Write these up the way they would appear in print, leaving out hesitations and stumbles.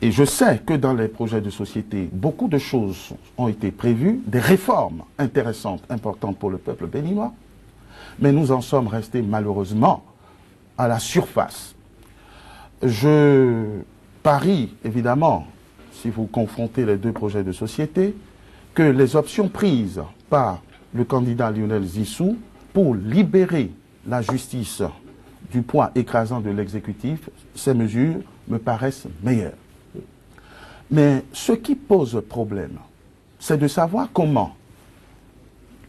Et je sais que dans les projets de société, beaucoup de choses ont été prévues, des réformes intéressantes, importantes pour le peuple béninois, mais nous en sommes restés malheureusement à la surface. Je parie, évidemment, si vous confrontez les deux projets de société, que les options prises par le candidat Lionel Zissou pour libérer la justice du poids écrasant de l'exécutif, ces mesures me paraissent meilleures. Mais ce qui pose problème, c'est de savoir comment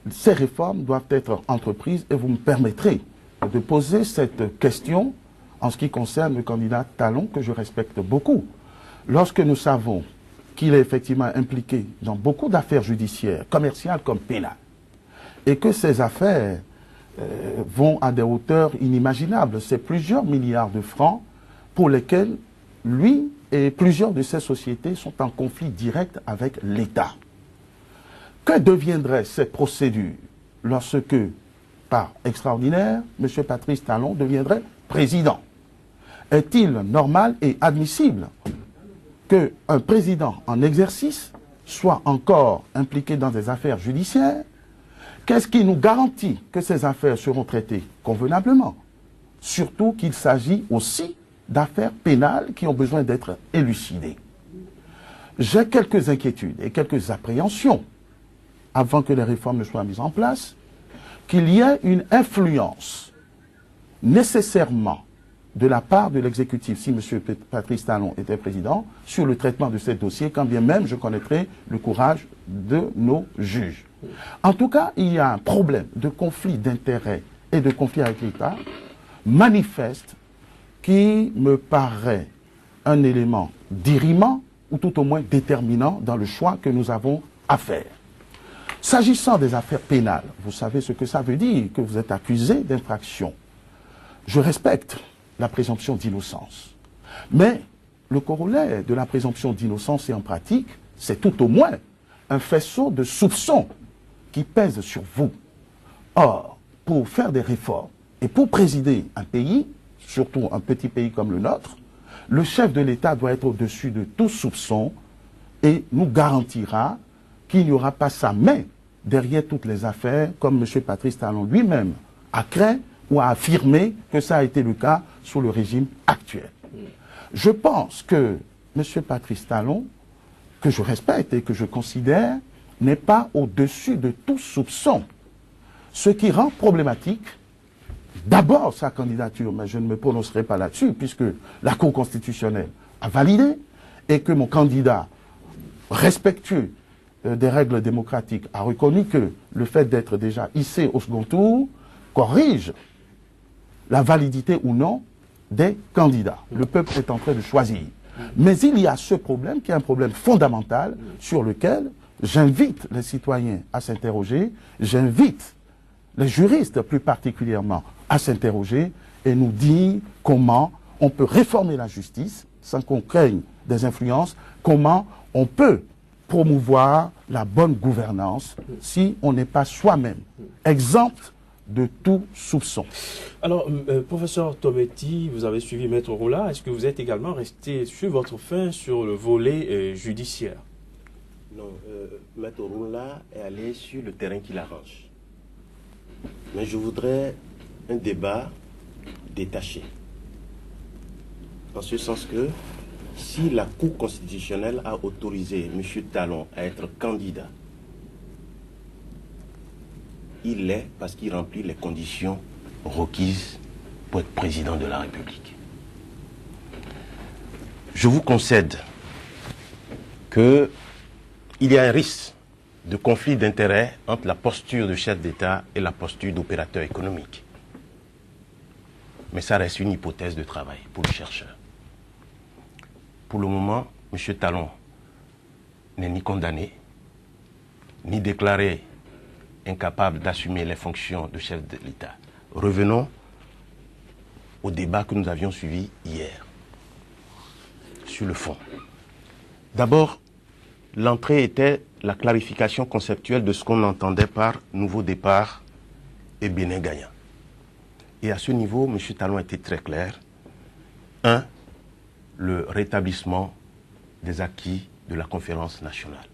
ces réformes doivent être entreprises, et vous me permettrez de poser cette question en ce qui concerne le candidat Talon, que je respecte beaucoup. Lorsque nous savons qu'il est effectivement impliqué dans beaucoup d'affaires judiciaires, commerciales comme pénales, et que ces affaires vont à des hauteurs inimaginables, c'est plusieurs milliards de francs pour lesquels lui et plusieurs de ces sociétés sont en conflit direct avec l'État. Que deviendrait cette procédure lorsque, par extraordinaire, M. Patrice Talon deviendrait président? Est-il normal et admissible qu'un président en exercice soit encore impliqué dans des affaires judiciaires? Qu'est-ce qui nous garantit que ces affaires seront traitées convenablement? Surtout qu'il s'agit aussi d'affaires pénales qui ont besoin d'être élucidées. J'ai quelques inquiétudes et quelques appréhensions, avant que les réformes ne soient mises en place, qu'il y ait une influence nécessairement de la part de l'exécutif, si M. Patrice Talon était président, sur le traitement de ces dossiers, quand bien même je connaîtrais le courage de nos juges. En tout cas, il y a un problème de conflit d'intérêts et de conflit avec l'État manifeste qui me paraît un élément dirimant ou tout au moins déterminant dans le choix que nous avons à faire. S'agissant des affaires pénales, vous savez ce que ça veut dire, que vous êtes accusé d'infraction. Je respecte la présomption d'innocence. Mais le corollaire de la présomption d'innocence et en pratique, c'est tout au moins un faisceau de soupçons qui pèse sur vous. Or, pour faire des réformes et pour présider un pays, surtout un petit pays comme le nôtre, le chef de l'État doit être au-dessus de tout soupçon et nous garantira qu'il n'y aura pas sa main derrière toutes les affaires, comme M. Patrice Talon lui-même a craint ou a affirmé que ça a été le cas sous le régime actuel. Je pense que M. Patrice Talon, que je respecte et que je considère, n'est pas au-dessus de tout soupçon. Ce qui rend problématique, d'abord sa candidature, mais je ne me prononcerai pas là-dessus, puisque la Cour constitutionnelle a validé, et que mon candidat, respectueux des règles démocratiques, a reconnu que le fait d'être déjà hissé au second tour corrige la validité ou non des candidats. Le peuple est en train de choisir. Mais il y a ce problème qui est un problème fondamental sur lequel j'invite les citoyens à s'interroger, j'invite les juristes plus particulièrement à s'interroger et nous dire comment on peut réformer la justice sans qu'on craigne des influences, comment on peut promouvoir la bonne gouvernance si on n'est pas soi-même exempt de tout soupçon. Alors, professeur Tometti, vous avez suivi Maître Rolla. Est-ce que vous êtes également resté sur votre fin sur le volet judiciaire? Non, Maître Rolla est allé sur le terrain qui l'arrange. Mais je voudrais un débat détaché. En ce sens que si la Cour constitutionnelle a autorisé M. Talon à être candidat, il l'est parce qu'il remplit les conditions requises pour être président de la République. Je vous concède qu'il y a un risque de conflit d'intérêts entre la posture de chef d'État et la posture d'opérateur économique. Mais ça reste une hypothèse de travail pour le chercheur. Pour le moment, M. Talon n'est ni condamné, ni déclaré incapable d'assumer les fonctions de chef de l'État. Revenons au débat que nous avions suivi hier, sur le fond. D'abord, l'entrée était la clarification conceptuelle de ce qu'on entendait par nouveau départ et Bénin gagnant. Et à ce niveau, M. Talon était très clair. 1. Le rétablissement des acquis de la conférence nationale.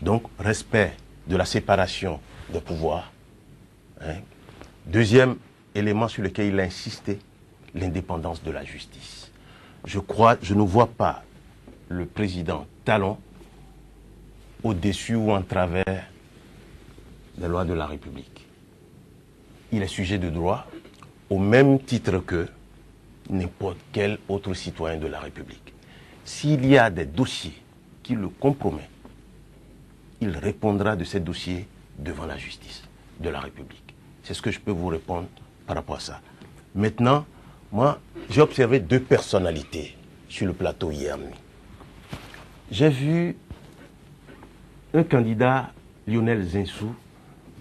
Donc, respect de la séparation des pouvoirs. Hein. Deuxième élément sur lequel il a insisté, l'indépendance de la justice. Je ne vois pas le président Talon au-dessus ou en travers des lois de la République. Il est sujet de droit au même titre que n'importe quel autre citoyen de la République. S'il y a des dossiers qui le compromettent, il répondra de ces dossiers devant la justice de la République. C'est ce que je peux vous répondre par rapport à ça. Maintenant, moi, j'ai observé deux personnalités sur le plateau hier nuit. J'ai vu un candidat, Lionel Zinsou,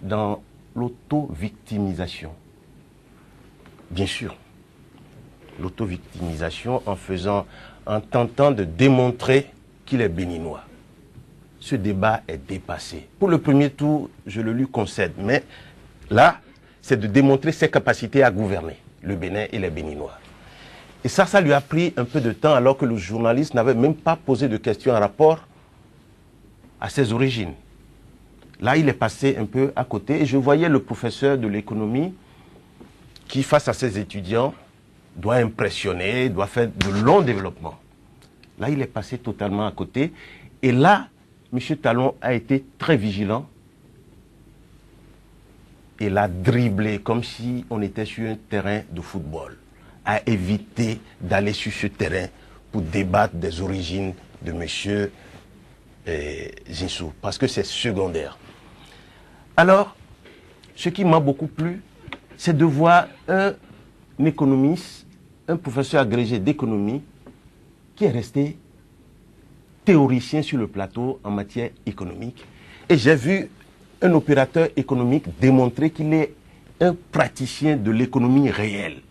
dans l'auto-victimisation. Bien sûr, l'auto-victimisation en tentant de démontrer qu'il est béninois. Ce débat est dépassé. Pour le premier tour, je le lui concède, mais là, c'est de démontrer ses capacités à gouverner le Bénin et les Béninois. Et ça lui a pris un peu de temps alors que le journaliste n'avait même pas posé de questions en rapport à ses origines. Là, il est passé un peu à côté et je voyais le professeur de l'économie qui, face à ses étudiants, doit impressionner, doit faire de longs développements. Là, il est passé totalement à côté. Et là, M. Talon a été très vigilant. Et l'a dribblé comme si on était sur un terrain de football. A évité d'aller sur ce terrain pour débattre des origines de M. Zinsou, parce que c'est secondaire. Alors, ce qui m'a beaucoup plu, c'est de voir un économiste, un professeur agrégé d'économie, qui est resté théoricien sur le plateau en matière économique. Et j'ai vu un opérateur économique démontrer qu'il est un praticien de l'économie réelle.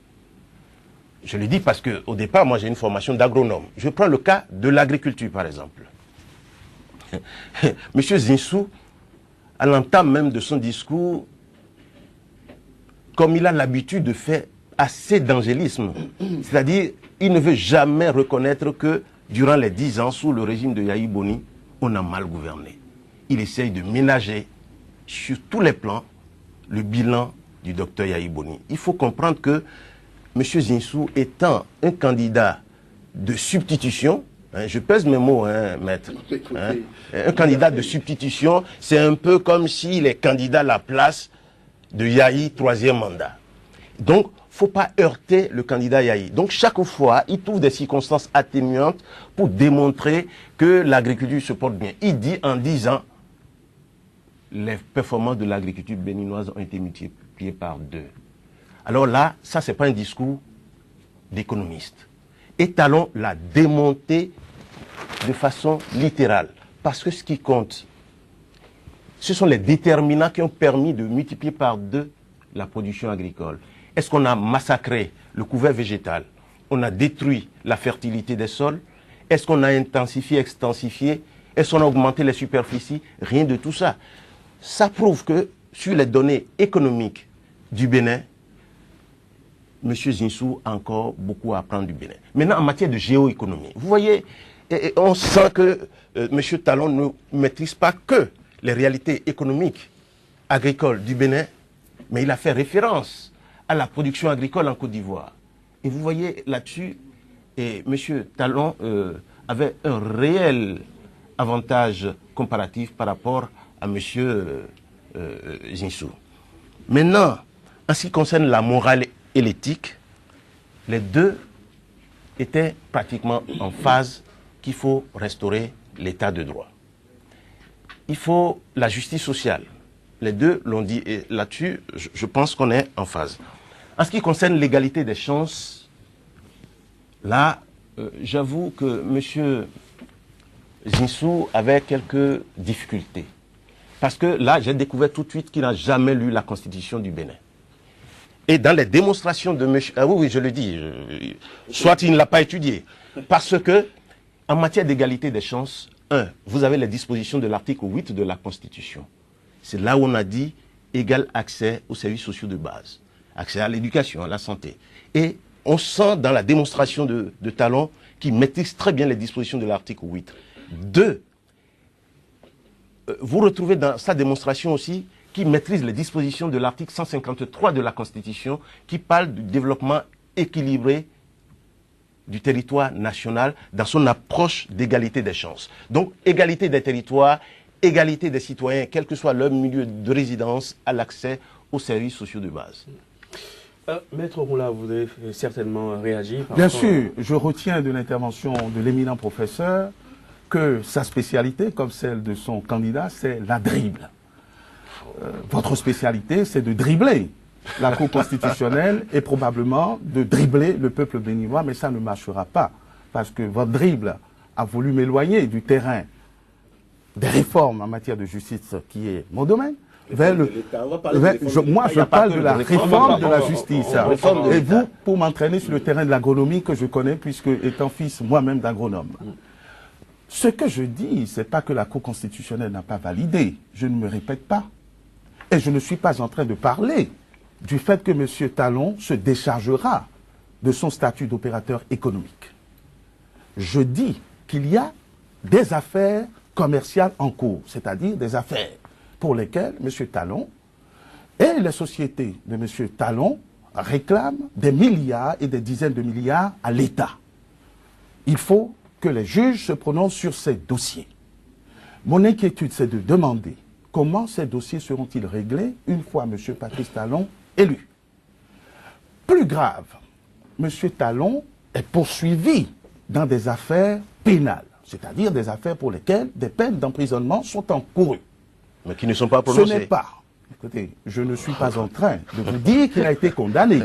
Je le dis parce qu'au départ, moi j'ai une formation d'agronome. Je prends le cas de l'agriculture par exemple. Monsieur Zinsou, à l'entame même de son discours, comme il a l'habitude de faire assez d'angélisme, c'est-à-dire il ne veut jamais reconnaître que durant les 10 ans sous le régime de Yahi Boni, on a mal gouverné. Il essaye de ménager sur tous les plans le bilan du docteur Yahi Boni. Il faut comprendre que M. Zinsou étant un candidat de substitution, hein, je pèse mes mots, hein, maître, hein, un candidat de substitution, c'est un peu comme s'il est candidat à la place de Yahi, 3e mandat. Donc, il ne faut pas heurter le candidat Yahi. Donc, chaque fois, il trouve des circonstances atténuantes pour démontrer que l'agriculture se porte bien. Il dit en 10 ans, les performances de l'agriculture béninoise ont été multipliées par 2. Alors là, ça, ce n'est pas un discours d'économiste. Et Talon l'a démonté de façon littérale. Parce que ce qui compte, ce sont les déterminants qui ont permis de multiplier par 2 la production agricole. Est-ce qu'on a massacré le couvert végétal? On a détruit la fertilité des sols? Est-ce qu'on a intensifié, extensifié? Est-ce qu'on a augmenté les superficies? Rien de tout ça. Ça prouve que sur les données économiques du Bénin, M. Zinsou a encore beaucoup à apprendre du Bénin. Maintenant, en matière de géoéconomie, vous voyez, on sent que M. Talon ne maîtrise pas que les réalités économiques agricoles du Bénin, mais il a fait référence à la production agricole en Côte d'Ivoire. Et vous voyez là-dessus, M. Talon avait un réel avantage comparatif par rapport à M. Zinsou. Maintenant, en ce qui concerne la morale et l'éthique, les deux étaient pratiquement en phase qu'il faut restaurer l'état de droit. Il faut la justice sociale. Les deux l'ont dit et là-dessus, je pense qu'on est en phase. En ce qui concerne l'égalité des chances, là, j'avoue que M. Zinsou avait quelques difficultés. Parce que là, j'ai découvert tout de suite qu'il n'a jamais lu la Constitution du Bénin. Et dans les démonstrations de M. Ah oui, je le dis, soit il ne l'a pas étudié. Parce que, en matière d'égalité des chances, vous avez les dispositions de l'article 8 de la Constitution. C'est là où on a dit égal accès aux services sociaux de base, accès à l'éducation, à la santé. Et on sent dans la démonstration de Talon qui maîtrise très bien les dispositions de l'article 8. 2, vous retrouvez dans sa démonstration aussi qui maîtrise les dispositions de l'article 153 de la Constitution qui parle du développement équilibré du territoire national dans son approche d'égalité des chances. Donc, égalité des territoires, égalité des citoyens, quel que soit leur milieu de résidence, à l'accès aux services sociaux de base. Maître Roula, vous voulez certainement réagir. Bien sûr, je retiens de l'intervention de l'éminent professeur que sa spécialité, comme celle de son candidat, c'est la dribble. Votre spécialité, c'est de dribbler la Cour constitutionnelle et probablement de dribbler le peuple béninois, mais ça ne marchera pas, parce que votre dribble a voulu m'éloigner du terrain des réformes en matière de justice, qui est mon domaine. Moi, je parle de la réforme de la justice. Et vous, pour m'entraîner sur le terrain de l'agronomie que je connais, puisque étant fils moi-même d'agronome. Ce que je dis, c'est pas que la Cour constitutionnelle n'a pas validé. Je ne me répète pas. Et je ne suis pas en train de parler du fait que M. Talon se déchargera de son statut d'opérateur économique. Je dis qu'il y a des affaires commerciales en cours, c'est-à-dire des affaires pour lesquelles M. Talon et les sociétés de M. Talon réclament des milliards et des dizaines de milliards à l'État. Il faut que les juges se prononcent sur ces dossiers. Mon inquiétude, c'est de demander comment ces dossiers seront-ils réglés une fois M. Patrice Talon élu. Plus grave, M. Talon est poursuivi dans des affaires pénales, c'est-à-dire des affaires pour lesquelles des peines d'emprisonnement sont encourues. Mais qui ne sont pas prononcées. Ce n'est pas. Écoutez, je ne suis pas en train de vous dire qu'il a été condamné.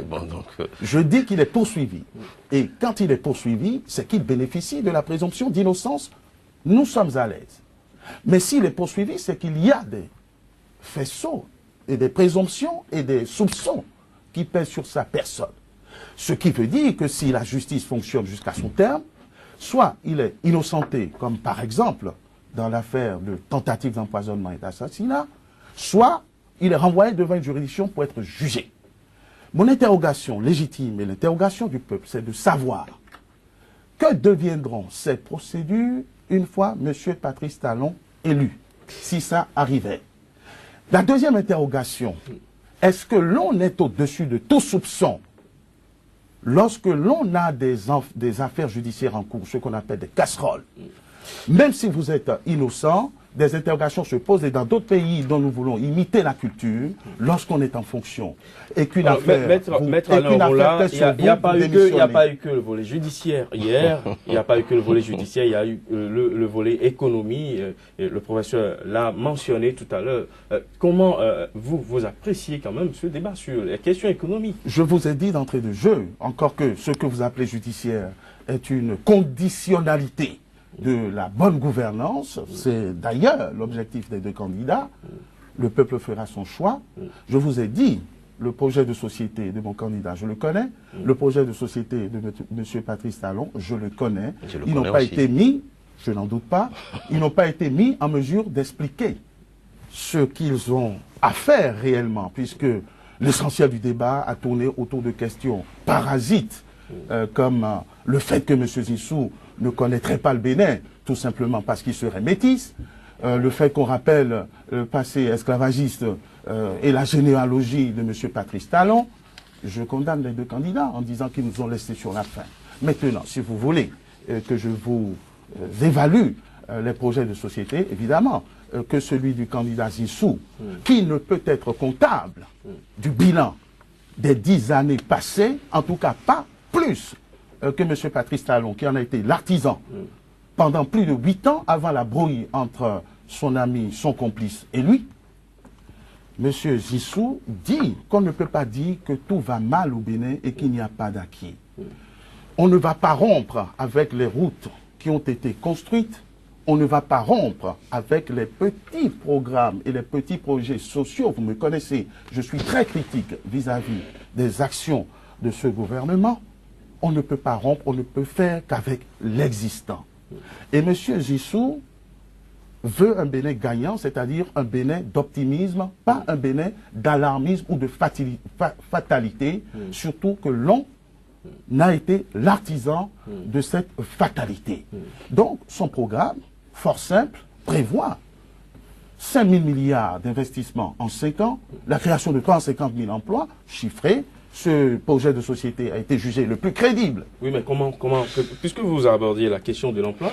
Je dis qu'il est poursuivi. Et quand il est poursuivi, c'est qu'il bénéficie de la présomption d'innocence. Nous sommes à l'aise. Mais s'il est poursuivi, c'est qu'il y a des faisceaux et des présomptions et des soupçons qui pèsent sur sa personne. Ce qui veut dire que si la justice fonctionne jusqu'à son terme, soit il est innocenté, comme par exemple dans l'affaire de tentative d'empoisonnement et d'assassinat, soit il est renvoyé devant une juridiction pour être jugé. Mon interrogation légitime et l'interrogation du peuple, c'est de savoir que deviendront ces procédures une fois M. Patrice Talon élu, si ça arrivait. La deuxième interrogation, est-ce que l'on est au-dessus de tout soupçon lorsque l'on a des affaires judiciaires en cours, ce qu'on appelle des casseroles? Même si vous êtes innocent, des interrogations se posent et dans d'autres pays dont nous voulons imiter la culture, lorsqu'on est en fonction et qu'une affaire... Il n'y a pas eu que le volet judiciaire hier, il n'y a pas eu que le volet judiciaire, il y a eu le volet économie, et le professeur l'a mentionné tout à l'heure. Comment vous appréciez quand même ce débat sur les questions économiques? Je vous ai dit d'entrée de jeu, encore que ce que vous appelez judiciaire est une conditionnalité de la bonne gouvernance, c'est d'ailleurs l'objectif des deux candidats. Le peuple fera son choix. Je vous ai dit, le projet de société de mon candidat, je le connais. Le projet de société de M. Patrice Talon, je le connais. Ils n'ont pas été mis, je n'en doute pas, ils n'ont pas été mis en mesure d'expliquer ce qu'ils ont à faire réellement, puisque l'essentiel du débat a tourné autour de questions parasites, comme le fait que M. Zissou ne connaîtrait pas le Bénin, tout simplement parce qu'il serait métis, le fait qu'on rappelle le passé esclavagiste et la généalogie de M. Patrice Talon. Je condamne les deux candidats en disant qu'ils nous ont laissés sur la faim. Maintenant, si vous voulez que je vous évalue les projets de société, évidemment, que celui du candidat Zissou, qui ne peut être comptable du bilan des 10 années passées, en tout cas pas plus que M. Patrice Talon, qui en a été l'artisan pendant plus de 8 ans avant la brouille entre son ami, son complice et lui. M. Zissou dit qu'on ne peut pas dire que tout va mal au Bénin et qu'il n'y a pas d'acquis. On ne va pas rompre avec les routes qui ont été construites. On ne va pas rompre avec les petits programmes et les petits projets sociaux. Vous me connaissez, je suis très critique vis-à-vis des actions de ce gouvernement. On ne peut pas rompre, on ne peut faire qu'avec l'existant. Et M. Zissou veut un Bénin gagnant, c'est-à-dire un Bénin d'optimisme, pas un Bénin d'alarmisme ou de fatalité, surtout que l'on n'a été l'artisan de cette fatalité. Donc, son programme, fort simple, prévoit 5 000 milliards d'investissements en 5 ans, la création de 350 000 emplois chiffrés. Ce projet de société a été jugé le plus crédible. Oui, mais puisque vous abordiez la question de l'emploi,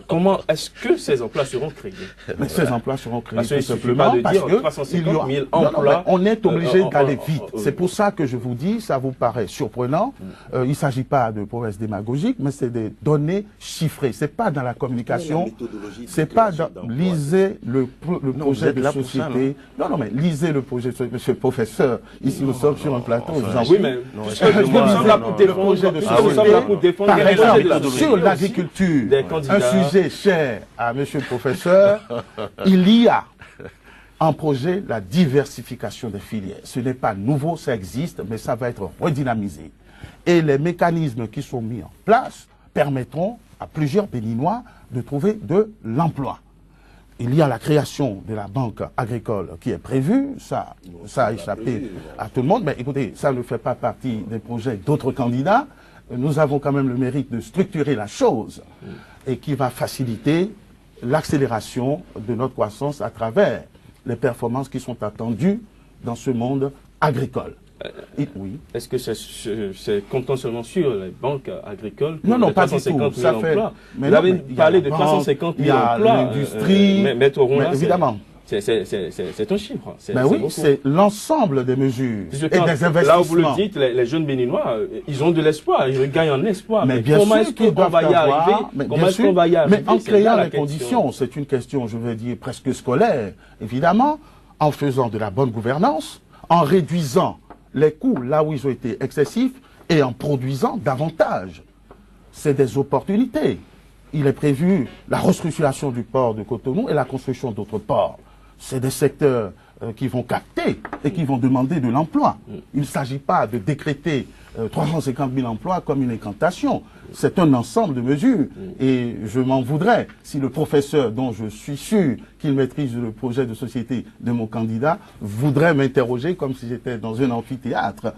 comment est-ce que ces emplois seront créés? Mais ces emplois seront créés tout simplement parce que 350 000 emplois. On est obligé d'aller vite. C'est pour ça que je vous dis, ça vous paraît surprenant. Il ne s'agit pas de promesses démagogiques, mais c'est des données chiffrées. C'est pas dans la communication. C'est pas dans... Lisez le projet de société. Non, mais lisez le projet de société. Monsieur le professeur, ici nous sommes sur un plateau. Oui, mais nous sommes là pour défendre sur l'agriculture, un sujet cher à monsieur le professeur, il y a en projet la diversification des filières. Ce n'est pas nouveau, ça existe, mais ça va être redynamisé. Et les mécanismes qui sont mis en place permettront à plusieurs Béninois de trouver de l'emploi. Il y a la création de la banque agricole qui est prévue, ça a échappé à tout le monde, mais écoutez, ça ne fait pas partie des projets d'autres candidats. Nous avons quand même le mérite de structurer la chose et qui va faciliter l'accélération de notre croissance à travers les performances qui sont attendues dans ce monde agricole. Oui. Est-ce que c'est comptant seulement sur les banques agricoles? Non, pas du tout. Ça fait... Vous avez parlé de 350 000 emplois. Il y a l'industrie. Mais évidemment. C'est un chiffre. Ben oui, c'est l'ensemble des mesures et des investissements. Là où vous le dites, les jeunes Béninois, ils ont de l'espoir, ils gagnent en espoir. Mais bien comment sûr qu'ils doivent avoir, mais en créant les conditions, c'est une question, je veux dire, presque scolaire, évidemment, en faisant de la bonne gouvernance, en réduisant les coûts là où ils ont été excessifs et en produisant davantage. C'est des opportunités. Il est prévu la restructuration du port de Cotonou et la construction d'autres ports. C'est des secteurs qui vont capter et qui vont demander de l'emploi. Il ne s'agit pas de décréter 350 000 emplois comme une incantation. C'est un ensemble de mesures. Et je m'en voudrais si le professeur, dont je suis sûr qu'il maîtrise le projet de société de mon candidat, voudrait m'interroger comme si j'étais dans un amphithéâtre.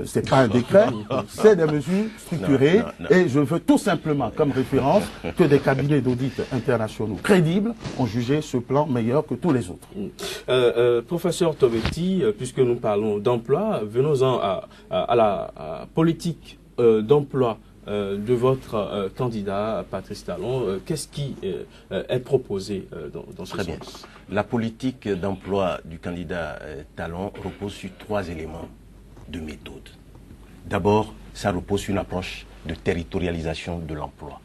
C'est pas un décret, c'est des mesures structurées. Et je veux tout simplement comme référence que des cabinets d'audit internationaux crédibles ont jugé ce plan meilleur que tous les autres. Professeur Tovetti, puisque nous parlons d'emploi, venons-en à la politique d'emploi de votre candidat, Patrice Talon. Qu'est-ce qui est proposé dans ce sens? Bien. La politique d'emploi du candidat Talon repose sur 3 éléments de méthode. D'abord, ça repose sur une approche de territorialisation de l'emploi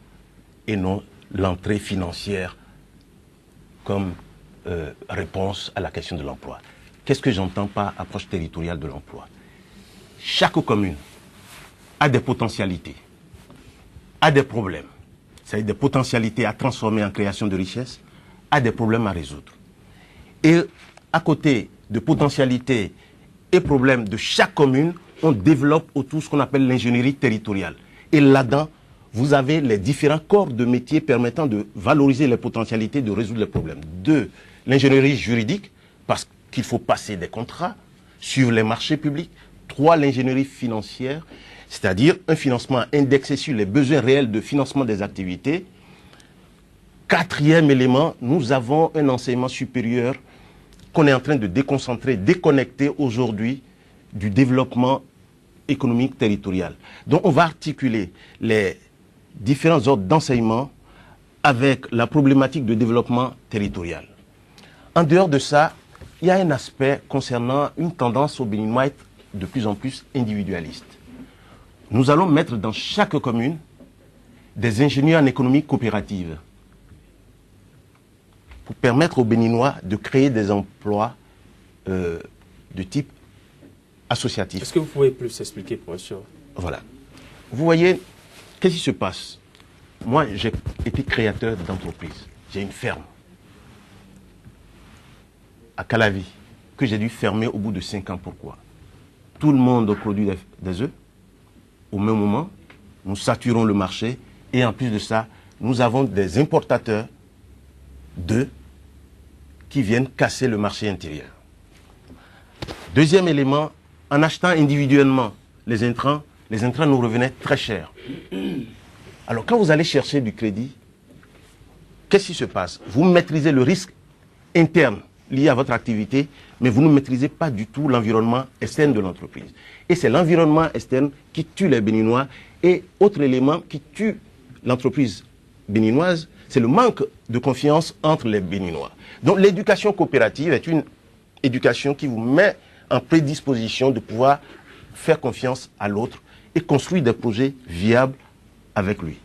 et non l'entrée financière comme réponse à la question de l'emploi. Qu'est-ce que j'entends par approche territoriale de l'emploi? Chaque commune a des potentialités, a des problèmes, c'est-à-dire des potentialités à transformer en création de richesse, a des problèmes à résoudre. Et à côté de potentialités et problèmes de chaque commune, on développe autour ce qu'on appelle l'ingénierie territoriale. Et là-dedans, vous avez les différents corps de métiers permettant de valoriser les potentialités, de résoudre les problèmes. 2, l'ingénierie juridique, parce qu'il faut passer des contrats sur les marchés publics. 3, l'ingénierie financière, c'est-à-dire un financement indexé sur les besoins réels de financement des activités. 4e élément, nous avons un enseignement supérieur qu'on est en train de déconcentrer, déconnecter aujourd'hui du développement économique territorial. Donc on va articuler les différents ordres d'enseignement avec la problématique de développement territorial. En dehors de ça, il y a un aspect concernant une tendance au Béninois à être de plus en plus individualiste. Nous allons mettre dans chaque commune des ingénieurs en économie coopérative pour permettre aux Béninois de créer des emplois de type associatif. Est-ce que vous pouvez plus expliquer, professeur? Voilà. Vous voyez, qu'est-ce qui se passe? Moi, j'ai été créateur d'entreprise. J'ai une ferme à Calavi que j'ai dû fermer au bout de 5 ans. Pourquoi? Tout le monde produit des œufs. Au même moment, nous saturons le marché et en plus de ça, nous avons des importateurs d'œufs qui viennent casser le marché intérieur. Deuxième élément, en achetant individuellement les intrants, les intrants nous revenaient très chers. Alors quand vous allez chercher du crédit, qu'est-ce qui se passe? Vous maîtrisez le risque interne lié à votre activité, mais vous ne maîtrisez pas du tout l'environnement externe de l'entreprise. Et c'est l'environnement externe qui tue les Béninois. Et autre élément qui tue l'entreprise béninoise, c'est le manque de confiance entre les Béninois. Donc l'éducation coopérative est une éducation qui vous met en prédisposition de pouvoir faire confiance à l'autre et construire des projets viables avec lui.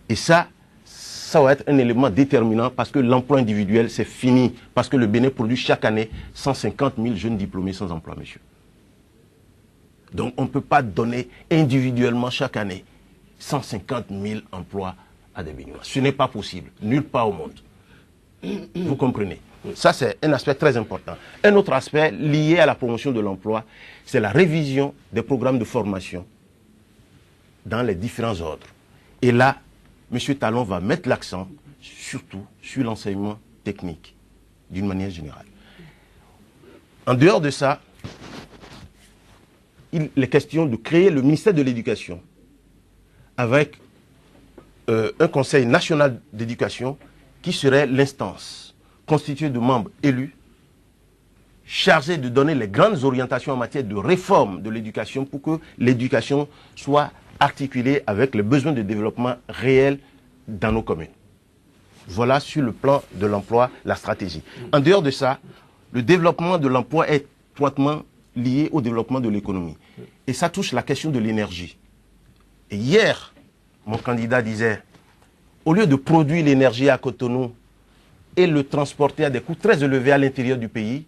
Et ça va être un élément déterminant parce que l'emploi individuel, c'est fini. Parce que le Bénin produit chaque année 150 000 jeunes diplômés sans emploi, monsieur. Donc on ne peut pas donner individuellement chaque année 150 000 emplois à des Béninois. Ce n'est pas possible, nulle part au monde. Vous comprenez? Ça, c'est un aspect très important. Un autre aspect lié à la promotion de l'emploi, c'est la révision des programmes de formation dans les différents ordres. Et là, M. Talon va mettre l'accent surtout sur l'enseignement technique, d'une manière générale. En dehors de ça, il est question de créer le ministère de l'Éducation avec un conseil national d'éducation qui serait l'instance constituée de membres élus chargés de donner les grandes orientations en matière de réforme de l'éducation pour que l'éducation soit articulée avec les besoins de développement réels dans nos communes. Voilà sur le plan de l'emploi, la stratégie. En dehors de ça, le développement de l'emploi est étroitement lié au développement de l'économie. Et ça touche la question de l'énergie. Et hier, mon candidat disait, au lieu de produire l'énergie à Cotonou et le transporter à des coûts très élevés à l'intérieur du pays,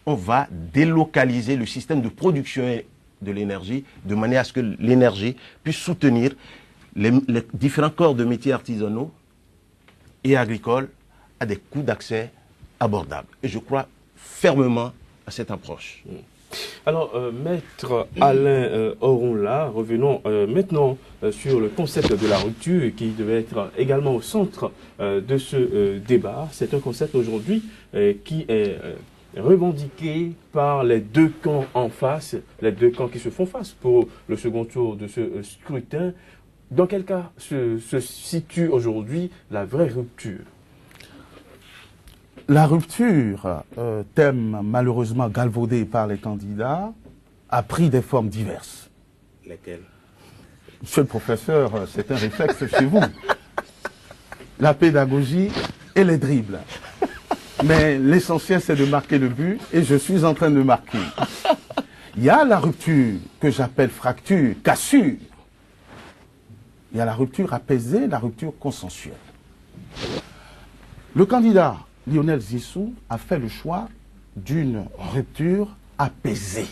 on va délocaliser le système de production de l'énergie de manière à ce que l'énergie puisse soutenir les différents corps de métiers artisanaux et agricoles à des coûts d'accès abordables. Et je crois fermement à cette approche. Alors, Maître Alain Oronla, revenons maintenant sur le concept de la rupture qui devait être également au centre de ce débat. C'est un concept aujourd'hui qui est revendiqué par les deux camps en face, les deux camps qui se font face pour le second tour de ce scrutin. Dans quel cas se situe aujourd'hui la vraie rupture? La rupture, thème malheureusement galvaudé par les candidats, a pris des formes diverses. Lesquelles? Monsieur le professeur, c'est un réflexe chez vous. La pédagogie et les dribbles. Mais l'essentiel, c'est de marquer le but, et je suis en train de marquer. Il y a la rupture que j'appelle fracture, cassure. Il y a la rupture apaisée, la rupture consensuelle. Le candidat Lionel Zissou a fait le choix d'une rupture apaisée,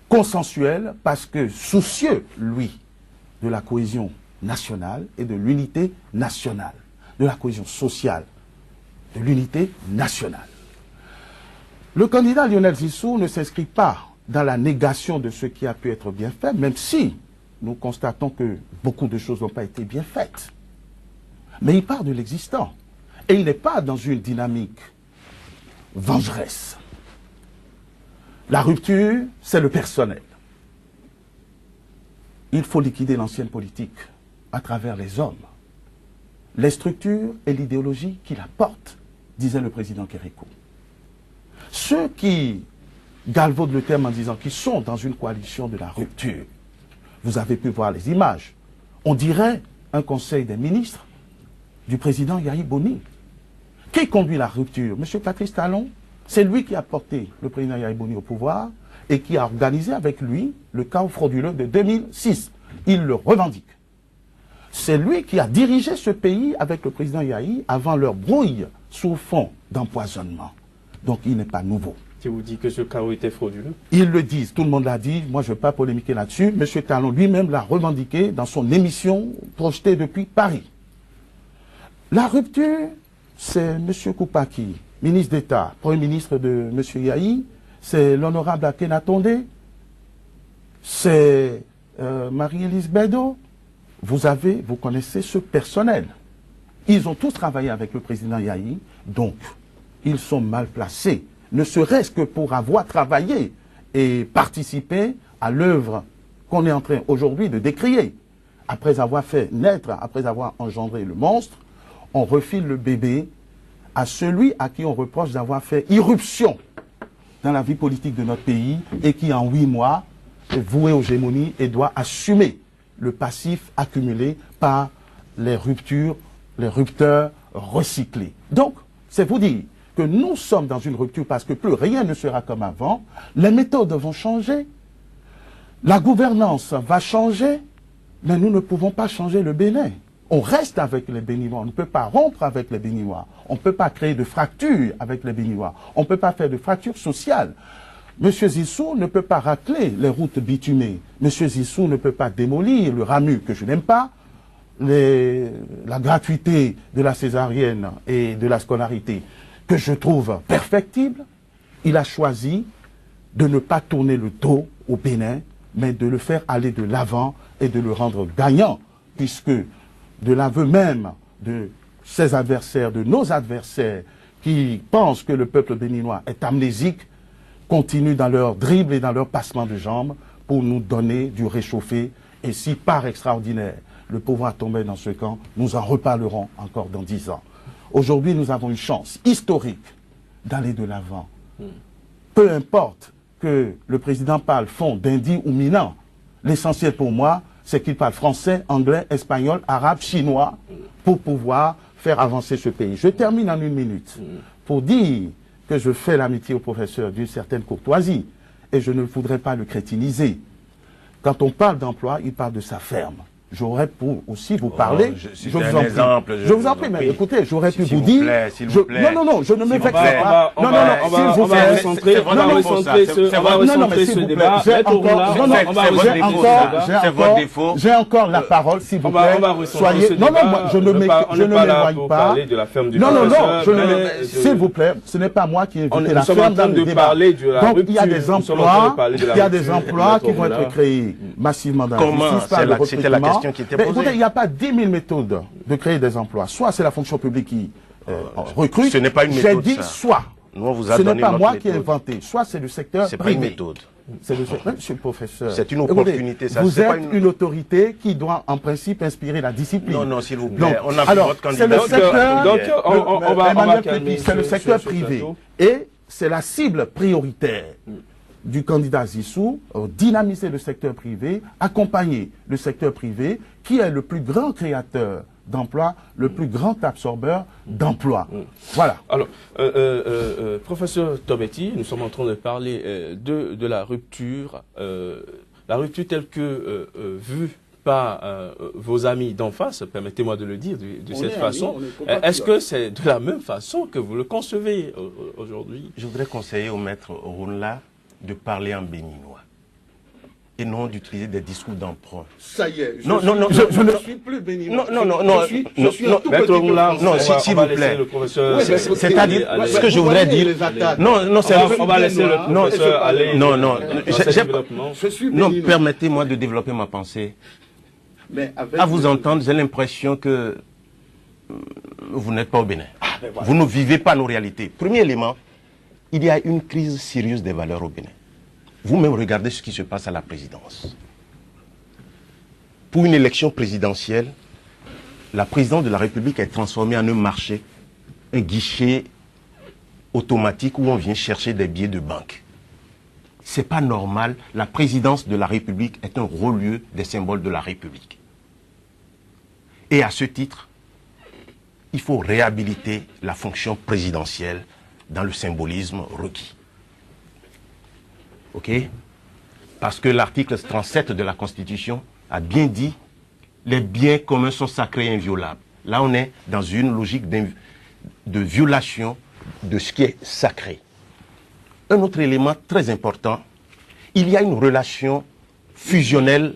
consensuelle, parce que soucieux, lui, de la cohésion nationale et de l'unité nationale, de la cohésion sociale, de l'unité nationale. Le candidat Lionel Zissou ne s'inscrit pas dans la négation de ce qui a pu être bien fait, même si nous constatons que beaucoup de choses n'ont pas été bien faites. Mais il part de l'existant. Et il n'est pas dans une dynamique vengeresse. La rupture, c'est le personnel. Il faut liquider l'ancienne politique à travers les hommes, les structures et l'idéologie qui la portent, disait le président Kérékou. Ceux qui galvaudent le terme en disant qu'ils sont dans une coalition de la rupture, vous avez pu voir les images. On dirait un conseil des ministres du président Yahi Boni. Qui conduit la rupture? Monsieur Patrice Talon, c'est lui qui a porté le président Yahi Boni au pouvoir et qui a organisé avec lui le chaos frauduleux de 2006. Il le revendique. C'est lui qui a dirigé ce pays avec le président Yahi avant leur brouille sous fond d'empoisonnement. Donc il n'est pas nouveau. Tu vous dis que ce chaos était frauduleux? Ils le disent, tout le monde l'a dit, moi je ne veux pas polémiquer là-dessus. Monsieur Talon lui-même l'a revendiqué dans son émission projetée depuis Paris. La rupture, c'est M. Koupaki, ministre d'État, Premier ministre de M. Yahi, c'est l'honorable Akhenatonde, c'est Marie-Élise Bédo. Vous connaissez ce personnel. Ils ont tous travaillé avec le président Yahi, donc ils sont mal placés, ne serait-ce que pour avoir travaillé et participé à l'œuvre qu'on est en train aujourd'hui de décrier. Après avoir fait naître, après avoir engendré le monstre, on refile le bébé à celui à qui on reproche d'avoir fait irruption dans la vie politique de notre pays et qui, en 8 mois, est voué aux gémonies et doit assumer le passif accumulé par les rupteurs recyclés. Donc, c'est vous dire que nous sommes dans une rupture parce que plus rien ne sera comme avant, les méthodes vont changer, la gouvernance va changer, mais nous ne pouvons pas changer le Bénin. On reste avec les Béninois, on ne peut pas rompre avec les Béninois, on ne peut pas créer de fractures avec les Béninois, on ne peut pas faire de fractures sociales. M. Zissou ne peut pas racler les routes bitumées, M. Zissou ne peut pas démolir le RAMU que je n'aime pas, la gratuité de la césarienne et de la scolarité que je trouve perfectible. Il a choisi de ne pas tourner le dos au Bénin, mais de le faire aller de l'avant et de le rendre gagnant, puisque de l'aveu même de ses adversaires, de nos adversaires, qui pensent que le peuple béninois est amnésique, continuent dans leur dribble et dans leur passement de jambes pour nous donner du réchauffé. Et si par extraordinaire, le pouvoir tombait dans ce camp, nous en reparlerons encore dans 10 ans. Aujourd'hui, nous avons une chance historique d'aller de l'avant. Peu importe que le président parle fond, d'indi ou minant, l'essentiel pour moi, c'est qu'il parle français, anglais, espagnol, arabe, chinois, pour pouvoir faire avancer ce pays. Je termine en 1 minute pour dire que je fais l'amitié au professeur d'une certaine courtoisie, et je ne voudrais pas le crétiniser. Quand on parle d'emploi, il parle de sa ferme. J'aurais pu aussi vous parler. Je vous en prie, mais écoutez, j'aurais pu vous dire. Non, je ne me vexe pas. On va recentrer ce débat. J'ai encore la parole, s'il vous plaît. Soyez. Non, je ne m'éloigne pas. Non, s'il vous plaît, ce n'est pas moi qui ai invité la ferme dans le débat. Donc il y a des emplois qui vont être créés massivement dans la justice par le recrutement. Mais écoutez, il n'y a pas 10 000 méthodes de créer des emplois. Soit c'est la fonction publique qui recrute. Ce n'est pas une méthode. J'ai dit soit. Ce n'est pas moi qui ai inventé. Soit c'est le secteur privé. C'est pas une méthode. C'est le secteur. Monsieur le professeur. C'est une opportunité. Écoutez, vous êtes une autorité qui doit en principe inspirer la discipline. Non, s'il vous plaît. On a vu votre candidat. C'est le secteur privé. Et c'est la cible prioritaire du candidat Zissou, dynamiser le secteur privé, accompagner le secteur privé, qui est le plus grand créateur d'emplois, le plus grand absorbeur d'emplois. Voilà. Alors, professeur Tometti, nous sommes en train de parler de la rupture telle que vue par vos amis d'en face, permettez-moi de le dire de cette façon. Est-ce que c'est de la même façon que vous le concevez aujourd'hui? Je voudrais conseiller au maître Ronla de parler en béninois et non d'utiliser des discours d'emprunt. Ça y est, je ne suis plus béninois. Je suis un tout petit peu. Non, s'il vous plaît. C'est-à-dire, ce que je voudrais dire. On va laisser le professeur aller. Non, permettez-moi de développer ma pensée. À vous entendre, j'ai l'impression que vous n'êtes pas au Bénin. Vous ne vivez pas nos réalités. Premier élément, il y a une crise sérieuse des valeurs au Bénin. Vous-même regardez ce qui se passe à la présidence. Pour une élection présidentielle, la présidence de la République est transformée en un marché, un guichet automatique où on vient chercher des billets de banque. Ce n'est pas normal. La présidence de la République est un haut-lieu des symboles de la République. Et à ce titre, il faut réhabiliter la fonction présidentielle dans le symbolisme requis. OK? Parce que l'article 37 de la Constitution a bien dit « Les biens communs sont sacrés et inviolables ». Là, on est dans une logique de violation de ce qui est sacré. Un autre élément très important, il y a une relation fusionnelle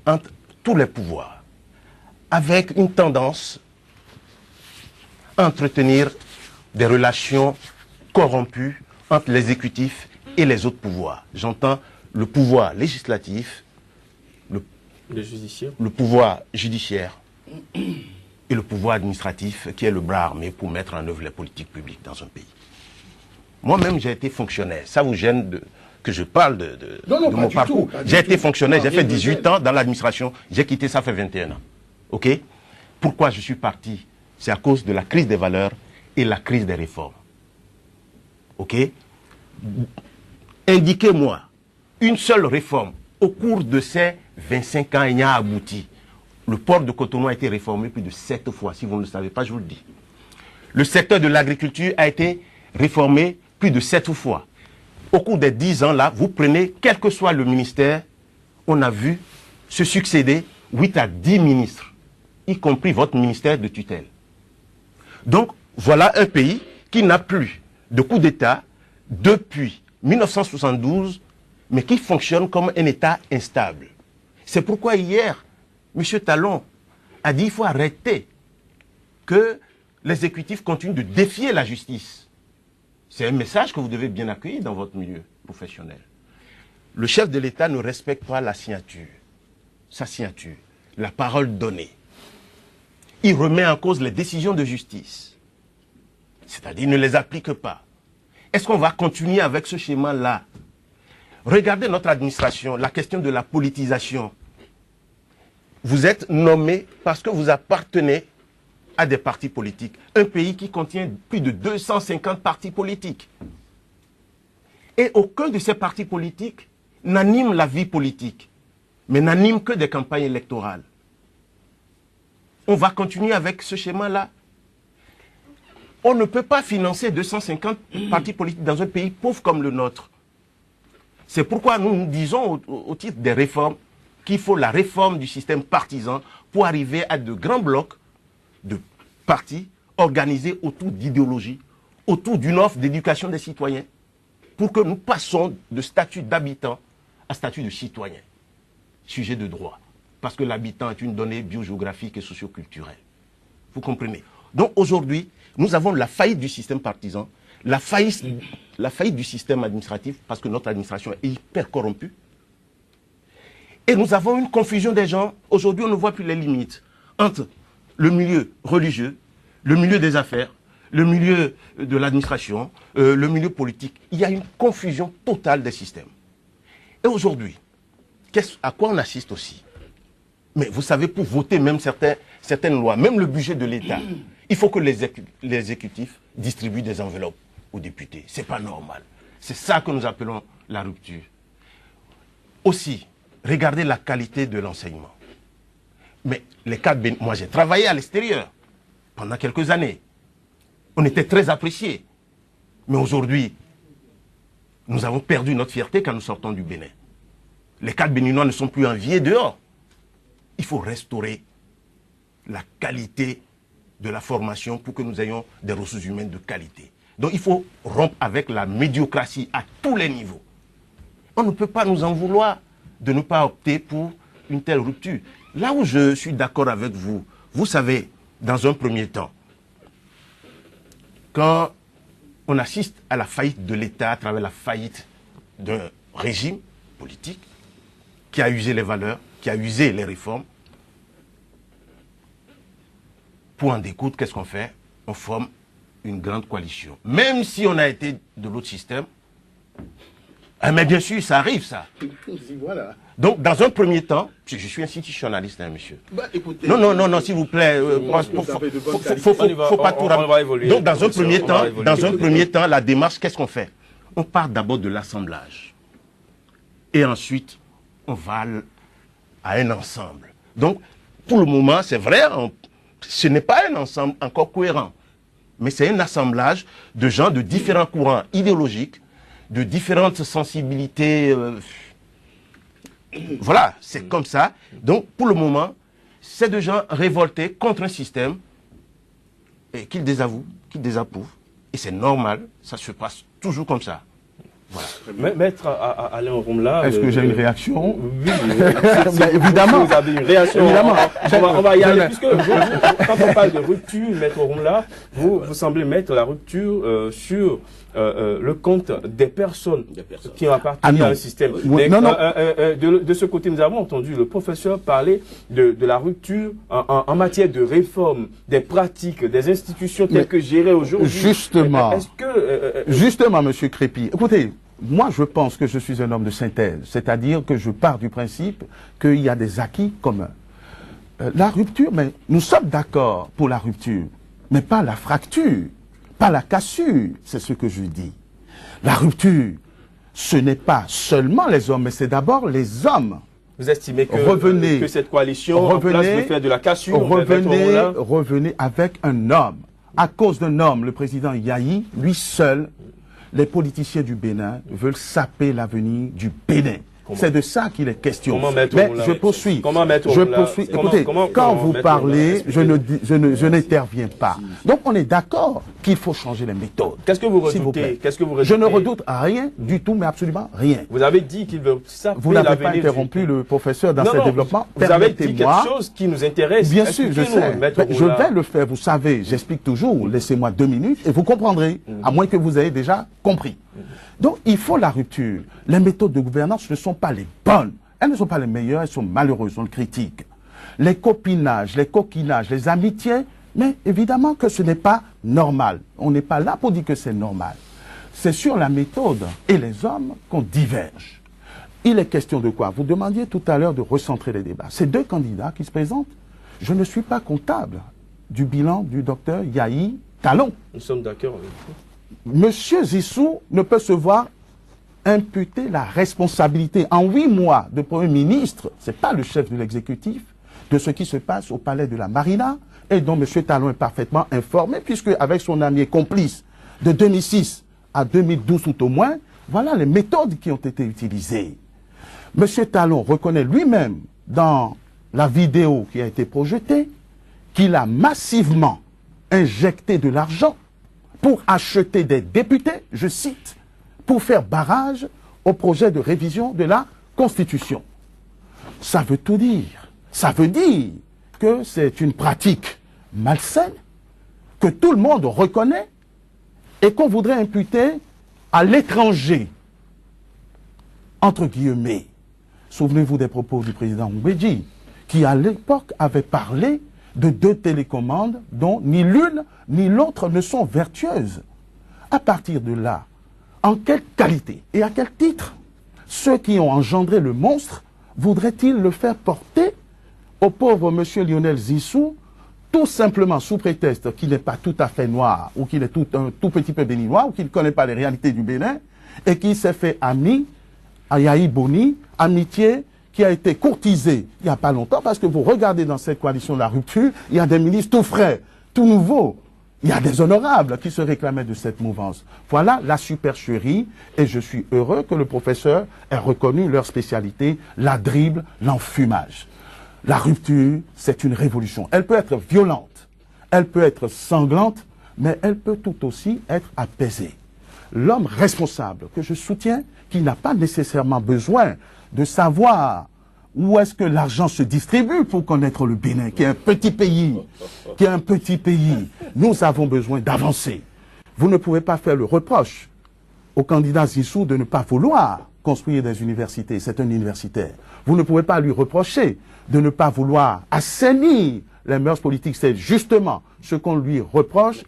entre tous les pouvoirs, avec une tendance à entretenir des relations corrompues entre l'exécutif et les autres pouvoirs. J'entends le pouvoir législatif, le pouvoir judiciaire et le pouvoir administratif qui est le bras armé pour mettre en œuvre les politiques publiques dans un pays. Moi-même, j'ai été fonctionnaire. Ça vous gêne que je parle de mon parcours. J'ai été fonctionnaire, j'ai fait 18 ans dans l'administration, j'ai quitté ça fait 21 ans. Ok? Pourquoi je suis parti? C'est à cause de la crise des valeurs et la crise des réformes. Ok? Indiquez-moi une seule réforme au cours de ces 25 ans ayant abouti. Le port de Cotonou a été réformé plus de 7 fois, si vous ne le savez pas, je vous le dis. Le secteur de l'agriculture a été réformé plus de 7 fois. Au cours des 10 ans là, vous prenez, quel que soit le ministère, on a vu se succéder 8 à 10 ministres, y compris votre ministère de tutelle. Donc, voilà un pays qui n'a plus de coup d'État depuis 1972, mais qui fonctionne comme un État instable. C'est pourquoi hier, M. Talon a dit qu'il faut arrêter que l'exécutif continue de défier la justice. C'est un message que vous devez bien accueillir dans votre milieu professionnel. Le chef de l'État ne respecte pas la signature, sa signature, la parole donnée. Il remet en cause les décisions de justice, c'est-à-dire ne les applique pas. Est-ce qu'on va continuer avec ce schéma-là? Regardez notre administration, la question de la politisation. Vous êtes nommé parce que vous appartenez à des partis politiques. Un pays qui contient plus de 250 partis politiques. Et aucun de ces partis politiques n'anime la vie politique, mais n'anime que des campagnes électorales. On va continuer avec ce schéma-là. On ne peut pas financer 250 partis politiques dans un pays pauvre comme le nôtre. C'est pourquoi nous disons au titre des réformes qu'il faut la réforme du système partisan pour arriver à de grands blocs de partis organisés autour d'idéologies, autour d'une offre d'éducation des citoyens, pour que nous passions de statut d'habitant à statut de citoyen, sujet de droit. Parce que l'habitant est une donnée biogéographique et socioculturelle. Vous comprenez? Donc aujourd'hui, nous avons la faillite du système partisan, la faillite du système administratif, parce que notre administration est hyper corrompue. Et nous avons une confusion des gens. Aujourd'hui, on ne voit plus les limites entre le milieu religieux, le milieu des affaires, le milieu de l'administration, le milieu politique. Il y a une confusion totale des systèmes. Et aujourd'hui, à quoi on assiste aussi? Mais vous savez, pour voter même certaines lois, même le budget de l'État, il faut que l'exécutif distribue des enveloppes aux députés. Ce n'est pas normal. C'est ça que nous appelons la rupture. Aussi, regardez la qualité de l'enseignement. Mais les cadres, moi j'ai travaillé à l'extérieur pendant quelques années. On était très appréciés. Mais aujourd'hui, nous avons perdu notre fierté quand nous sortons du Bénin. Les cadres béninois ne sont plus enviés dehors. Il faut restaurer la qualité de la formation pour que nous ayons des ressources humaines de qualité. Donc il faut rompre avec la médiocratie à tous les niveaux. On ne peut pas nous en vouloir de ne pas opter pour une telle rupture. Là où je suis d'accord avec vous, vous savez, dans un premier temps, quand on assiste à la faillite de l'État à travers la faillite d'un régime politique qui a usé les valeurs, qui a usé les réformes, pour en découdre, qu'est-ce qu'on fait? On forme une grande coalition. Même si on a été de l'autre système, mais bien sûr, ça arrive, ça. Voilà. Donc, dans un premier temps, je suis institutionnaliste, hein, monsieur. Bah, écoutez, non, s'il vous plaît, faut pas tout ramener. Donc, dans un premier temps, la démarche, qu'est-ce qu'on fait? On part d'abord de l'assemblage. Et ensuite, on va à un ensemble. Donc, pour le moment, c'est vrai, ce n'est pas un ensemble encore cohérent. Mais c'est un assemblage de gens de différents courants idéologiques, de différentes sensibilités. Voilà, c'est comme ça. Donc, pour le moment, c'est des gens révoltés contre un système qu'ils désavouent, qu'ils désapprouvent. Et c'est normal, ça se passe toujours comme ça. Voilà. Maître Alain Romla... Est-ce que j'ai une réaction? Oui, évidemment. Vous avez une réaction. Évidemment. On va y aller, puisque quand on parle de rupture, Maître Romla, vous semblez mettre la rupture sur le compte des personnes qui ont appartenu à un système. De ce côté, nous avons entendu le professeur parler de la rupture en matière de réforme des pratiques, des institutions telles que gérées aujourd'hui. Justement, justement, M. Crépy, écoutez, moi, je pense que je suis un homme de synthèse, c'est-à-dire que je pars du principe qu'il y a des acquis communs. La rupture, mais nous sommes d'accord pour la rupture, mais pas la fracture, pas la cassure, c'est ce que je dis. La rupture, ce n'est pas seulement les hommes, mais c'est d'abord les hommes. Vous estimez que cette coalition en place veut faire de la cassure? Revenez avec un homme. À cause d'un homme, le président Yahi, lui seul, les politiciens du Bénin veulent saper l'avenir du Bénin. C'est de ça qu'il est question. Mais je poursuis. Écoutez, quand vous parlez, je n'interviens pas. Donc on est d'accord qu'il faut changer les méthodes. Qu'est-ce que vous redoutez? Je ne redoute rien du tout, mais absolument rien. Vous avez dit qu'il veut saper Vous n'avez pas interrompu le professeur dans ses développements. Vous avez dit quelque chose qui nous intéresse. Bien sûr, je sais. Je vais le faire, vous savez, j'explique toujours. Laissez-moi 2 minutes et vous comprendrez, à moins que vous ayez déjà compris. Donc, il faut la rupture. Les méthodes de gouvernance ne sont pas les bonnes. Elles ne sont pas les meilleures, elles sont malheureuses, on le critique. Les copinages, les coquinages, les amitiés, mais évidemment que ce n'est pas normal. On n'est pas là pour dire que c'est normal. C'est sur la méthode et les hommes qu'on diverge. Il est question de quoi? Vous demandiez tout à l'heure de recentrer les débats. Ces 2 candidats qui se présentent, je ne suis pas comptable du bilan du docteur Yahi Talon. Nous sommes d'accord avec vous. Monsieur Zissou ne peut se voir imputer la responsabilité en 8 mois de Premier ministre, ce n'est pas le chef de l'exécutif, de ce qui se passe au palais de la Marina, et dont M. Talon est parfaitement informé, puisque avec son ami et complice de 2006 à 2012 tout au moins, voilà les méthodes qui ont été utilisées. M. Talon reconnaît lui-même dans la vidéo qui a été projetée qu'il a massivement injecté de l'argent pour acheter des députés, je cite, pour faire barrage au projet de révision de la Constitution. Ça veut tout dire. Ça veut dire que c'est une pratique malsaine, que tout le monde reconnaît et qu'on voudrait imputer à l'étranger, entre guillemets. Souvenez-vous des propos du président Mbedji, qui à l'époque avait parlé de 2 télécommandes dont ni l'une ni l'autre ne sont vertueuses. À partir de là, en quelle qualité et à quel titre ceux qui ont engendré le monstre voudraient-ils le faire porter au pauvre monsieur Lionel Zissou, tout simplement sous prétexte qu'il n'est pas tout à fait noir, ou qu'il est un tout petit peu béninois, ou qu'il ne connaît pas les réalités du Bénin, et qui s'est fait ami à Yahi Boni, amitié qui a été courtisé il n'y a pas longtemps, parce que vous regardez dans cette coalition de la rupture, il y a des ministres tout frais, tout nouveaux. Il y a des honorables qui se réclamaient de cette mouvance. Voilà la supercherie, et je suis heureux que le professeur ait reconnu leur spécialité, la dribble, l'enfumage. La rupture, c'est une révolution. Elle peut être violente, elle peut être sanglante, mais elle peut tout aussi être apaisée. L'homme responsable que je soutiens, qui n'a pas nécessairement besoin de savoir où est-ce que l'argent se distribue pour connaître le Bénin, qui est un petit pays, Nous avons besoin d'avancer. Vous ne pouvez pas faire le reproche au candidat Zissou de ne pas vouloir construire des universités. C'est un universitaire. Vous ne pouvez pas lui reprocher de ne pas vouloir assainir les mœurs politiques. C'est justement ce qu'on lui reproche.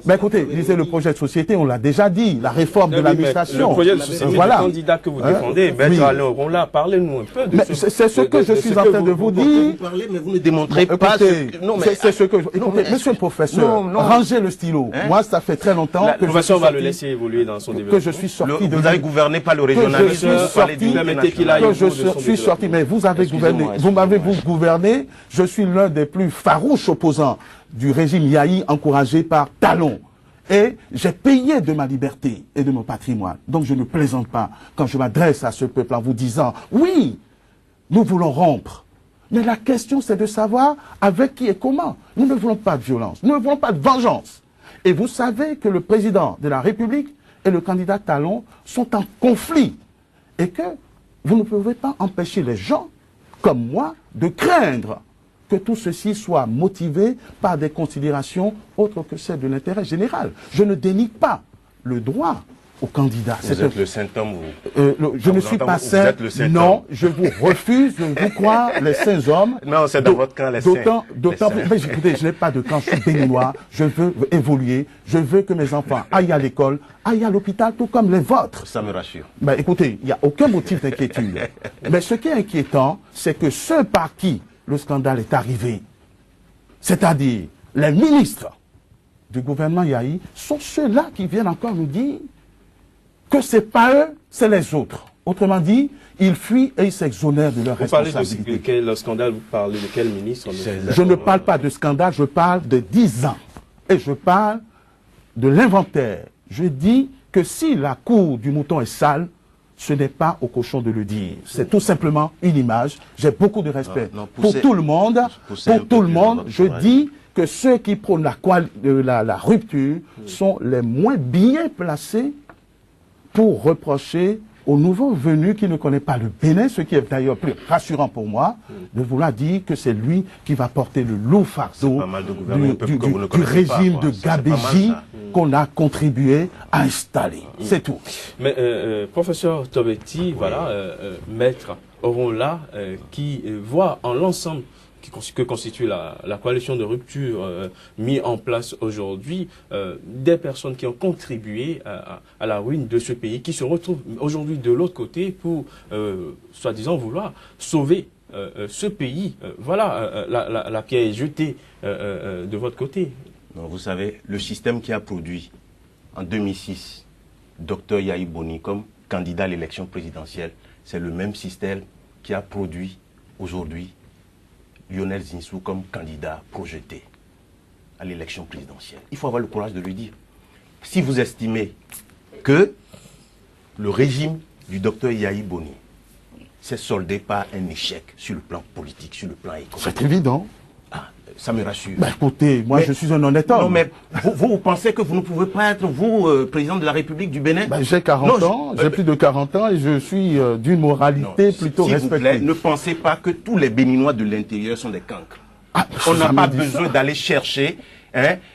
Mais écoutez, lisez le projet de société, on l'a déjà dit, la réforme de l'administration. Le projet de société, voilà. Le candidat que vous défendez, Alain Ronla, parlez-nous un peu de c'est ce que je suis en train de vous dire. Vous parlez, mais vous ne démontrez pas c'est ce que écoutez, monsieur le professeur, rangez le stylo. Moi, ça fait très longtemps que je va le laisser évoluer dans son développement. Que je suis sorti de... Vous avez gouverné par le régionalisme, je suis sorti, mais vous avez gouverné. Vous m'avez gouverné, je suis l'un des plus farouches opposants du régime Yahi encouragé par Talon. Et j'ai payé de ma liberté et de mon patrimoine. Donc je ne plaisante pas quand je m'adresse à ce peuple en vous disant, oui, nous voulons rompre. Mais la question c'est de savoir avec qui et comment. Nous ne voulons pas de violence, nous ne voulons pas de vengeance. Et vous savez que le président de la République et le candidat Talon sont en conflit. Et que vous ne pouvez pas empêcher les gens, comme moi, de craindre que tout ceci soit motivé par des considérations autres que celles de l'intérêt général. Je ne dénie pas le droit aux candidats. Vous êtes le saint homme. Je ne suis pas saint. Non, je vous refuse de vous croire les saints hommes. Non, c'est dans votre camp, les saints. D'autant plus. Mais écoutez, je n'ai pas de camp, je suis béninois. Je veux évoluer. Je veux que mes enfants aillent à l'école, aillent à l'hôpital, tout comme les vôtres. Ça me rassure. Mais écoutez, il n'y a aucun motif d'inquiétude. Mais ce qui est inquiétant, c'est que ceux par qui le scandale est arrivé, c'est-à-dire les ministres du gouvernement Yahi, sont ceux-là qui viennent encore nous dire que c'est pas eux, c'est les autres. Autrement dit, ils fuient et ils s'exonèrent de leur responsabilité. Vous parlez de quel scandale, vous parlez de quel ministre? Je ne parle pas de scandale, je parle de 10 ans. Et je parle de l'inventaire. Je dis que si la cour du mouton est sale, ce n'est pas au cochon de le dire. C'est tout simplement une image. J'ai beaucoup de respect pour tout le monde. Pour tout le monde, je dis que ceux qui prônent la rupture sont les moins bien placés pour reprocher aux nouveaux venus qui ne connaissent pas le Bénin, ce qui est d'ailleurs plus rassurant pour moi, de vouloir dire que c'est lui qui va porter le lourd fardeau du régime de Gabéji qu'on a contribué à installer. C'est tout. Mais professeur Tobeti, voilà, maître Oronla, qui voit en l'ensemble que constitue la coalition de rupture mise en place aujourd'hui, des personnes qui ont contribué à la ruine de ce pays, qui se retrouvent aujourd'hui de l'autre côté pour, soi-disant, vouloir sauver ce pays. Voilà, la pierre est jetée de votre côté. Non, vous savez, le système qui a produit en 2006 Dr Yahi Boni comme candidat à l'élection présidentielle, c'est le même système qui a produit aujourd'hui Lionel Zinsou comme candidat projeté à l'élection présidentielle. Il faut avoir le courage de le dire. Si vous estimez que le régime du docteur Yahi Boni s'est soldé par un échec sur le plan politique, sur le plan économique. C'est évident. Ah, ça me rassure. Bah écoutez, moi je suis un honnête homme. Non mais vous pensez que vous ne pouvez pas être, vous, président de la République du Bénin? Bah, j'ai 40 ans, j'ai plus de 40 ans et je suis d'une moralité plutôt respectée. S'il vous plaît, ne pensez pas que tous les Béninois de l'intérieur sont des cancres. Ah, on n'a pas besoin d'aller chercher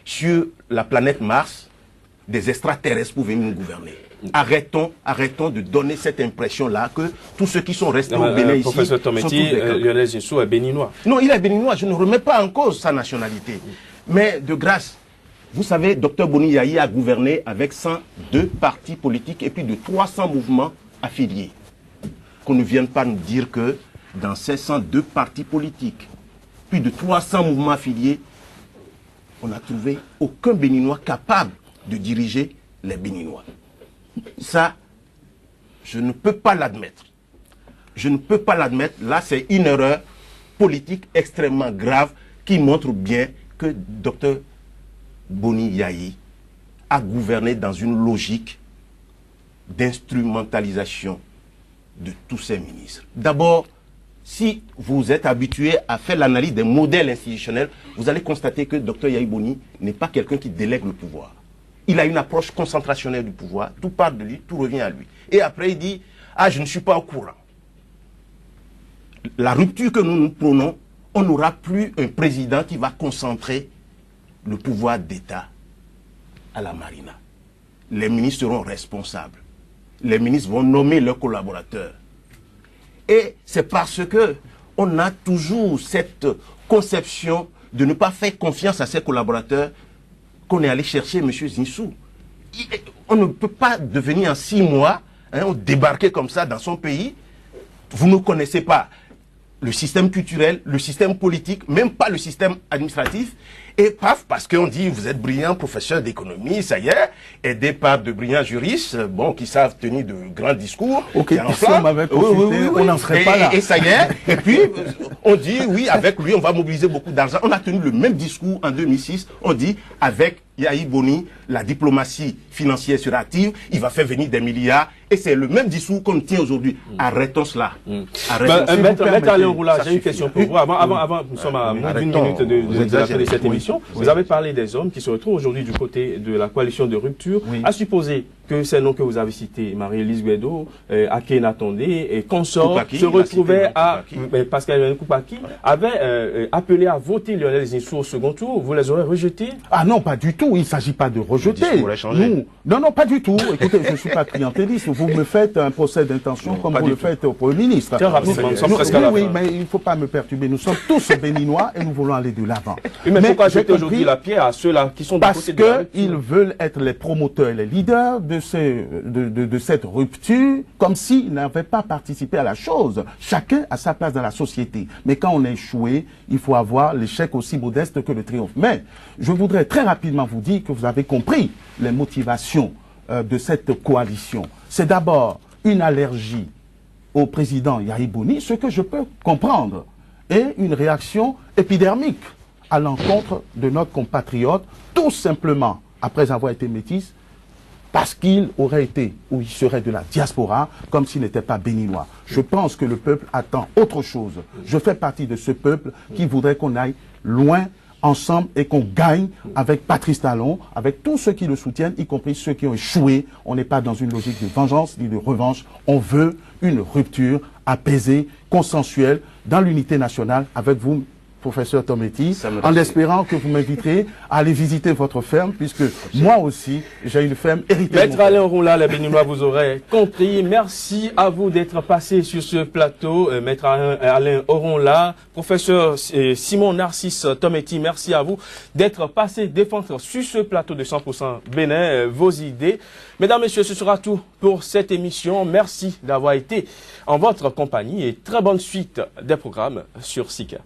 sur la planète Mars des extraterrestres pour venir nous gouverner. Arrêtons de donner cette impression-là que tous ceux qui sont restés au Bénin ici professeur Tometi, Lionel Zinsou est béninois. Non, il est béninois, je ne remets pas en cause sa nationalité. Mais de grâce, vous savez, Dr Boni Yahi a gouverné avec 102 partis politiques et plus de 300 mouvements affiliés. Qu'on ne vienne pas nous dire que dans ces 102 partis politiques, plus de 300 mouvements affiliés, on n'a trouvé aucun béninois capable de diriger les béninois. Ça, je ne peux pas l'admettre. Je ne peux pas l'admettre. Là, c'est une erreur politique extrêmement grave qui montre bien que Dr Boni Yahi a gouverné dans une logique d'instrumentalisation de tous ses ministres. D'abord, si vous êtes habitué à faire l'analyse des modèles institutionnels, vous allez constater que Dr Yahi Boni n'est pas quelqu'un qui délègue le pouvoir. Il a une approche concentrationnelle du pouvoir, tout part de lui, tout revient à lui. Et après il dit, ah je ne suis pas au courant. La rupture que nous prônons, on n'aura plus un président qui va concentrer le pouvoir d'État à la Marina. Les ministres seront responsables. Les ministres vont nommer leurs collaborateurs. Et c'est parce que on a toujours cette conception de ne pas faire confiance à ses collaborateurs qu'on est allé chercher M. Zinsou. On ne peut pas devenir en 6 mois, débarquer comme ça dans son pays. Vous ne connaissez pas le système culturel, le système politique, même pas le système administratif. Et paf, parce qu'on dit vous êtes brillant professeur d'économie, ça y est, aidé par de brillants juristes, bon, qui savent tenir de grands discours. Ok, si on m'avait consulté, on n'en serait pas là. Et ça y est, et puis on dit oui, avec lui on va mobiliser beaucoup d'argent. On a tenu le même discours en 2006, on dit avec Yahi Boni, la diplomatie financière sera active, il va faire venir des milliards, et c'est le même discours qu'on tient aujourd'hui. Arrêtons cela. Maître Alain Roula, j'ai une question pour vous. Avant, nous sommes à moins d'une minute de la fin de cette émission. Vous avez parlé des hommes qui se retrouvent aujourd'hui du côté de la coalition de rupture, à supposer que ces noms que vous avez cités, Marie-Élise Guedo, Akena Tondé et consorts, se retrouvaient à... Pascal Koupaki avait appelé à voter Lionel Zinsou au second tour. Vous les aurez rejetés? Ah non, pas du tout. Il ne s'agit pas de rejeter. Non, non, pas du tout. Écoutez, je ne suis pas clientéliste. Vous me faites un procès d'intention comme vous le faites au Premier ministre. Oui, mais il ne faut pas me perturber. Nous sommes tous béninois et nous voulons aller de l'avant. Mais pourquoi jeter aujourd'hui la pierre à ceux-là qui sont de côté de la rupture? Parce qu'ils veulent être les promoteurs et les leaders de cette rupture, comme s'ils n'avaient pas participé à la chose. Chacun a sa place dans la société. Mais quand on a échoué, il faut avoir l'échec aussi modeste que le triomphe. Mais je voudrais très rapidement vous dire que vous avez compris les motivations de cette coalition. C'est d'abord une allergie au président Yahya Bouni, ce que je peux comprendre, et une réaction épidermique à l'encontre de notre compatriote, tout simplement, après avoir été métis, parce qu'il aurait été, ou il serait de la diaspora, comme s'il n'était pas béninois. Je pense que le peuple attend autre chose. Je fais partie de ce peuple qui voudrait qu'on aille loin, ensemble, et qu'on gagne avec Patrice Talon, avec tous ceux qui le soutiennent, y compris ceux qui ont échoué. On n'est pas dans une logique de vengeance ni de revanche. On veut une rupture apaisée, consensuelle, dans l'unité nationale, avec vous, professeur Tometi, en espérant que vous m'inviterez à aller visiter votre ferme, puisque moi aussi, j'ai une ferme héritée. Maître Alain Orunla, les Béninois vous aurez compris. Merci à vous d'être passé sur ce plateau. Maître Alain Orunla, professeur Simon Narcisse Tometi, merci à vous d'être passé défendre sur ce plateau de 100% Bénin vos idées. Mesdames, Messieurs, ce sera tout pour cette émission. Merci d'avoir été en votre compagnie et très bonne suite des programmes sur SICA.